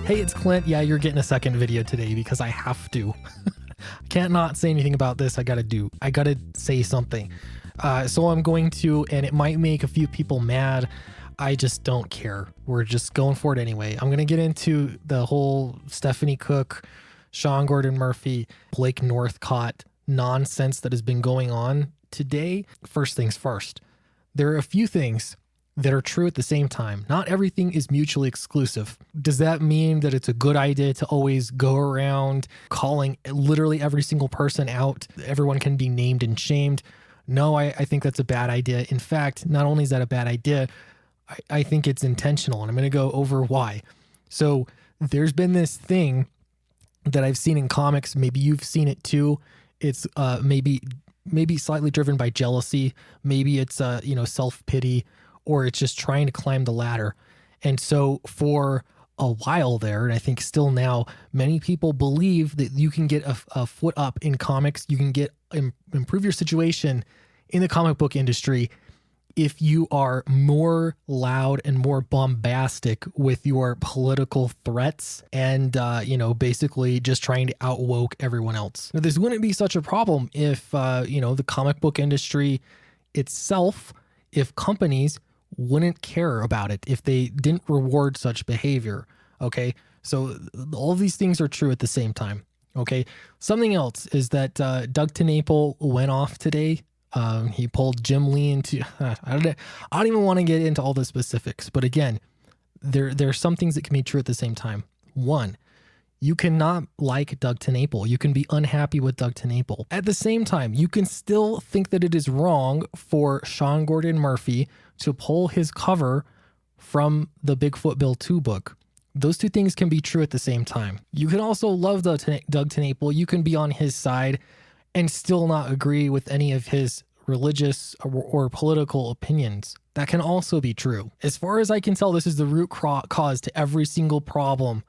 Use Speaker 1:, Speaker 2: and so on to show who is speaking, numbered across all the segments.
Speaker 1: Hey, it's Clint. Yeah, you're getting a second video today because I have to. I can't not say anything about this. I gotta say something. So I'm going to, and it might make a few people mad. I just don't care. We're just going for it anyway. I'm gonna get into the whole Stephanie Cook, Sean Gordon Murphy, Blake Northcott nonsense that has been going on today. First things first, there are a few things that are true at the same time. Not everything is mutually exclusive. Does that mean that it's a good idea to always go around calling literally every single person out? Everyone can be named and shamed. No, I think that's a bad idea. In fact, not only is that a bad idea, I think it's intentional, and I'm going to go over why. So there's been this thing that I've seen in comics. Maybe you've seen it too. It's maybe slightly driven by jealousy. Maybe it's self-pity, or it's just trying to climb the ladder. And so for a while there, and I think still now, many people believe that you can get a foot up in comics. You can improve your situation in the comic book industry if you are more loud and more bombastic with your political threats and, basically just trying to outwoke everyone else. Now, this wouldn't be such a problem if, the comic book industry itself, if companies wouldn't care about it, if they didn't reward such behavior. Okay. So all these things are true at the same time. Okay. Something else is that Doug TenNapel went off today. He pulled Jim Lee into, I don't even want to get into all the specifics, but again, there are some things that can be true at the same time. One, you cannot like Doug TenNapel. You can be unhappy with Doug TenNapel. At the same time, you can still think that it is wrong for Sean Gordon Murphy to pull his cover from the Bigfoot Bill 2 book. Those two things can be true at the same time. You can also love Doug TenNapel. You can be on his side and still not agree with any of his religious or political opinions. That can also be true. As far as I can tell, this is the root cause to every single problem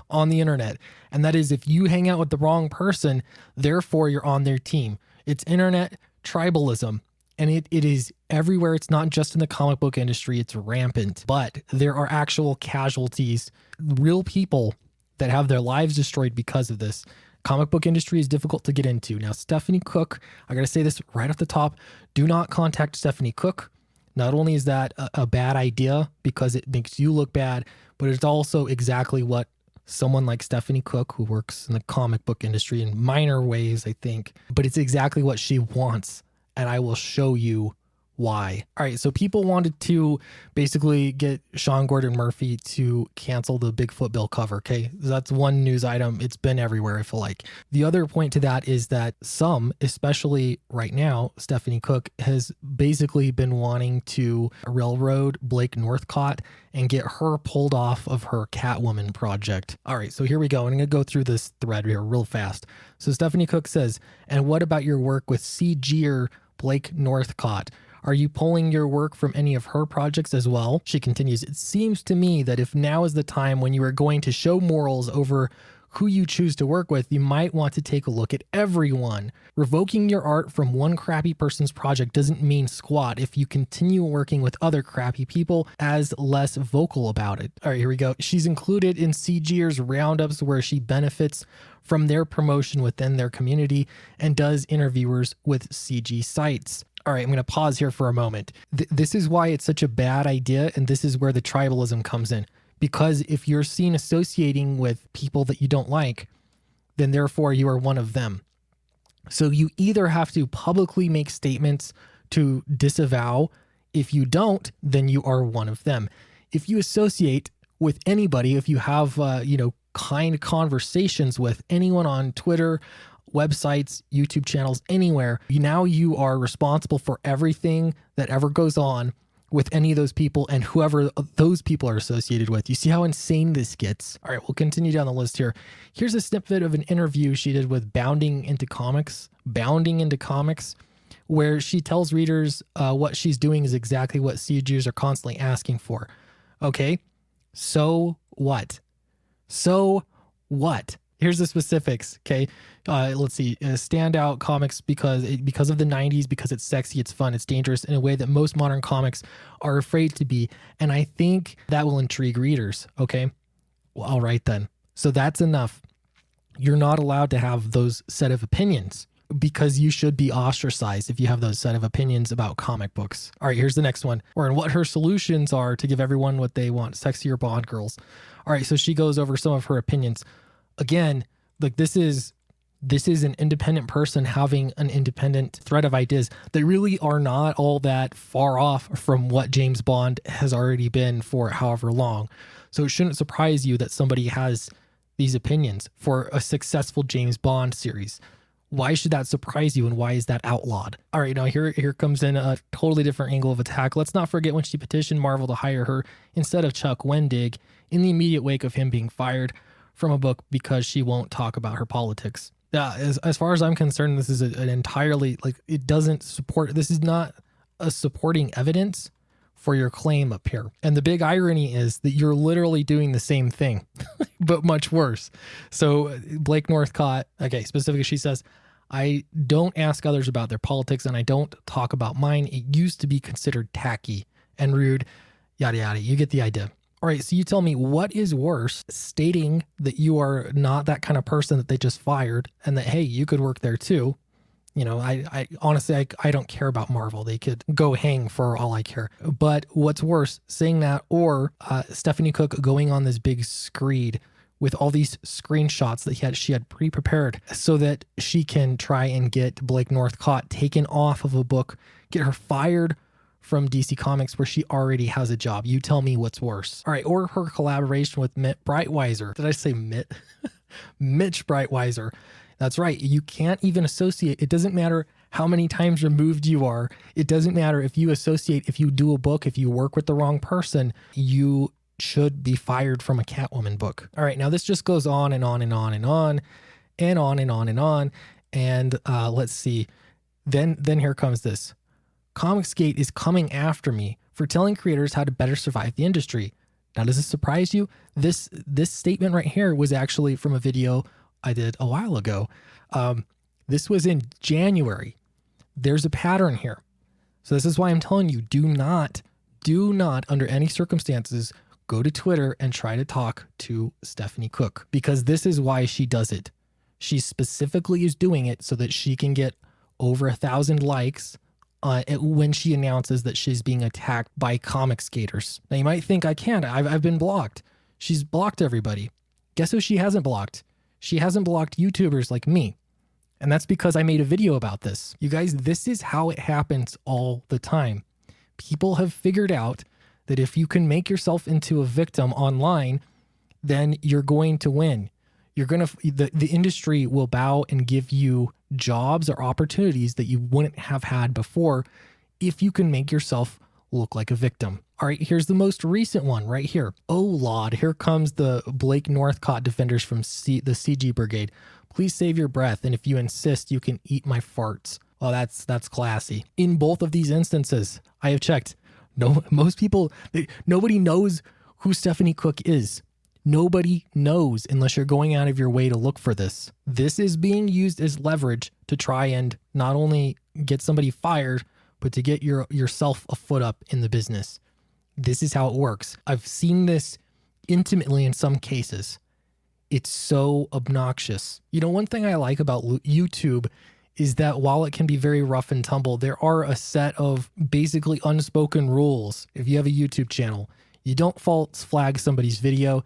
Speaker 1: on the internet. And that is, if you hang out with the wrong person, therefore you're on their team. It's internet tribalism. And it is everywhere. It's not just in the comic book industry. It's rampant. But there are actual casualties, real people that have their lives destroyed because of this. Comic book industry is difficult to get into. Now, Stephanie Cook, I got to say this right off the top. Do not contact Stephanie Cook. Not only is that a bad idea because it makes you look bad, but it's also exactly what someone like Stephanie Cook, who works in the comic book industry in minor ways, I think, but it's exactly what she wants. And I will show you why. All right, so people wanted to basically get Sean Gordon Murphy to cancel the Bigfoot Bill cover, okay? That's one news item. It's been everywhere, I feel like. The other point to that is that some, especially right now, Stephanie Cook has basically been wanting to railroad Blake Northcott and get her pulled off of her Catwoman project. All right, so here we go. I'm going to go through this thread here real fast. So Stephanie Cook says, and what about your work with CG'er Blake Northcott? Are you pulling your work from any of her projects as well? She continues, it seems to me that if now is the time when you are going to show morals over who you choose to work with, you might want to take a look at everyone. Revoking your art from one crappy person's project doesn't mean squat if you continue working with other crappy people as less vocal about it. All right, here we go. She's included in CG'er's roundups where she benefits from their promotion within their community and does interviewers with CG sites. All right, I'm going to pause here for a moment. This is why it's such a bad idea, and this is where the tribalism comes in. Because if you're seen associating with people that you don't like, then therefore you are one of them. So you either have to publicly make statements to disavow. If you don't, then you are one of them. If you associate with anybody, if you have, kind conversations with anyone on Twitter, websites, YouTube channels, anywhere, now you are responsible for everything that ever goes on with any of those people and whoever those people are associated with. You see how insane this gets? All right, we'll continue down the list here. Here's a snippet of an interview she did with Bounding Into Comics, where she tells readers what she's doing is exactly what CGs are constantly asking for. Okay, so what? So what? Here's the specifics, okay? Let's see. Standout comics because of the 90s, because it's sexy, it's fun, it's dangerous in a way that most modern comics are afraid to be. And I think that will intrigue readers, okay? Well, all right then. So that's enough. You're not allowed to have those set of opinions because you should be ostracized if you have those set of opinions about comic books. All right, here's the next one. Or what her solutions are to give everyone what they want, sexier Bond girls. All right, so she goes over some of her opinions. Again, like this is an independent person having an independent thread of ideas that really are not all that far off from what James Bond has already been for however long. So it shouldn't surprise you that somebody has these opinions for a successful James Bond series. Why should that surprise you, and why is that outlawed? All right, now here comes in a totally different angle of attack. Let's not forget when she petitioned Marvel to hire her instead of Chuck Wendig in the immediate wake of him being fired from a book because she won't talk about her politics. As far as I'm concerned, this is an entirely, like, it doesn't support, this is not a supporting evidence for your claim up here. And the big irony is that you're literally doing the same thing, but much worse. So Blake Northcott, okay, specifically, she says, I don't ask others about their politics and I don't talk about mine. It used to be considered tacky and rude, yada, yada. You get the idea. All right, so you tell me, what is worse, stating that you are not that kind of person that they just fired and that, hey, you could work there too. You know, I honestly, I don't care about Marvel. They could go hang for all I care. But what's worse, saying that, or Stephanie Cook going on this big screed with all these screenshots that she had pre-prepared so that she can try and get Blake Northcott taken off of a book, get her fired from DC Comics where she already has a job. You tell me what's worse. All right, or her collaboration with Mitt Breitweiser. Did I say Mitt? Mitch Breitweiser. That's right. You can't even associate. It doesn't matter how many times removed you are. It doesn't matter if you associate, if you do a book, if you work with the wrong person, you should be fired from a Catwoman book. All right, now this just goes on and on and on and on and on and on and on. And let's see. Then here comes this. Comicsgate is coming after me for telling creators how to better survive the industry. Now, does this surprise you? This statement right here was actually from a video I did a while ago. This was in January. There's a pattern here. So this is why I'm telling you, do not under any circumstances go to Twitter and try to talk to Stephanie Cook, because this is why she does it. She specifically is doing it so that she can get over 1,000 likes when she announces that she's being attacked by comic skaters. Now you might think I can't. I've been blocked. She's blocked everybody. Guess who she hasn't blocked? She hasn't blocked YouTubers like me. And that's because I made a video about this. You guys, this is how it happens all the time. People have figured out that if you can make yourself into a victim online, then you're going to win. The industry will bow and give you jobs or opportunities that you wouldn't have had before if you can make yourself look like a victim. All right, here's the most recent one right here. Oh, Lord, here comes the Blake Northcott defenders from the CG Brigade. Please save your breath, and if you insist, you can eat my farts. Oh, that's classy. In both of these instances, I have checked. Most people, nobody knows who Stephanie Cook is. Nobody knows unless you're going out of your way to look for this. This is being used as leverage to try and not only get somebody fired, but to get yourself a foot up in the business. This is how it works. I've seen this intimately in some cases. It's so obnoxious. You know, one thing I like about YouTube is that while it can be very rough and tumble, there are a set of basically unspoken rules. If you have a YouTube channel, you don't false flag somebody's video.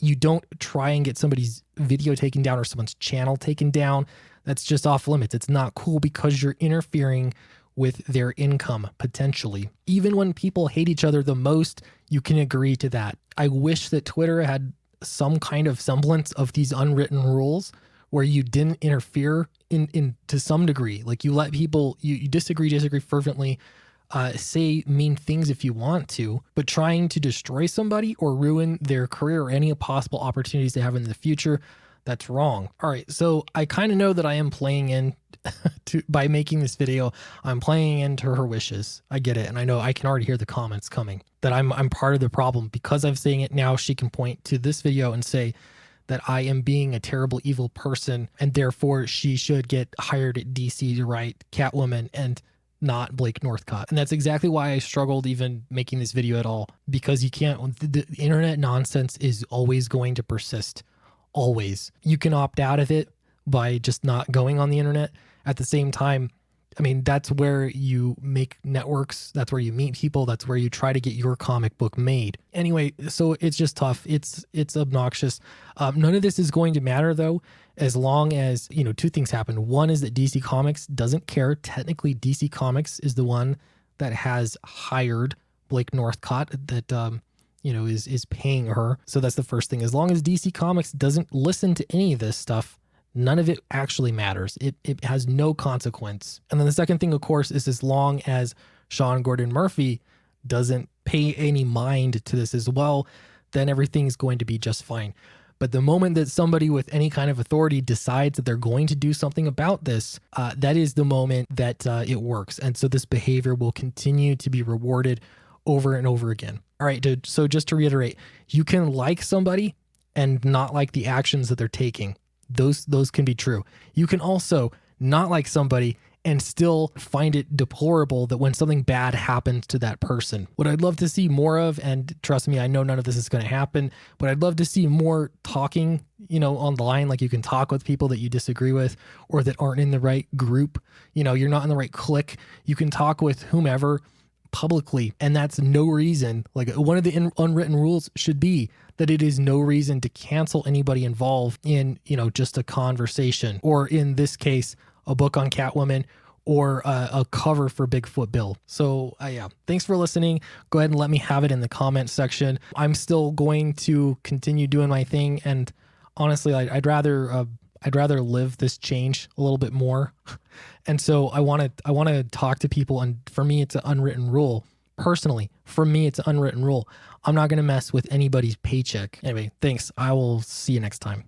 Speaker 1: You don't try and get somebody's video taken down or someone's channel taken down. That's just off limits. It's not cool because you're interfering with their income, potentially. Even when people hate each other the most, you can agree to that. I wish that Twitter had some kind of semblance of these unwritten rules where you didn't interfere in to some degree. Like you let people, you disagree fervently, say mean things if you want to, but trying to destroy somebody or ruin their career or any possible opportunities they have in the future, that's wrong. All right, so I kind of know that I am playing in by making this video, I'm playing into her wishes. I get it, and I know I can already hear the comments coming that I'm part of the problem because I'm saying it now. She can point to this video and say that I am being a terrible, evil person, and therefore she should get hired at DC to write Catwoman. And not Blake Northcott. And that's exactly why I struggled even making this video at all, because you can't, the internet nonsense is always going to persist. Always. You can opt out of it by just not going on the internet. At the same time, I mean, that's where you make networks. That's where you meet people. That's where you try to get your comic book made. Anyway, so it's just tough. It's obnoxious. None of this is going to matter though, as long as, you know, two things happen. One is that DC Comics doesn't care. Technically, DC Comics is the one that has hired Blake Northcott, that you know, is paying her. So that's the first thing. As long as DC Comics doesn't listen to any of this stuff, none of it actually matters. It has no consequence. And then the second thing, of course, is as long as Sean Gordon Murphy doesn't pay any mind to this as well, then everything's going to be just fine. But the moment that somebody with any kind of authority decides that they're going to do something about this, that is the moment that it works. And so this behavior will continue to be rewarded over and over again. All right, so just to reiterate, you can like somebody and not like the actions that they're taking. Those can be true. You can also not like somebody and still find it deplorable that when something bad happens to that person. What I'd love to see more of, and trust me, I know none of this is going to happen, but I'd love to see more talking, you know, online. Like you can talk with people that you disagree with or that aren't in the right group. You know, you're not in the right clique. You can talk with whomever publicly, and that's no reason. Like one of the unwritten rules should be that it is no reason to cancel anybody involved in, you know, just a conversation, or in this case, a book on Catwoman, or a cover for Bigfoot Bill. So yeah, thanks for listening. Go ahead and let me have it in the comment section. I'm still going to continue doing my thing, and honestly, I'd rather live this change a little bit more. And so I want to talk to people. And for me, it's an unwritten rule. Personally, for me, it's an unwritten rule. I'm not going to mess with anybody's paycheck. Anyway, thanks. I will see you next time.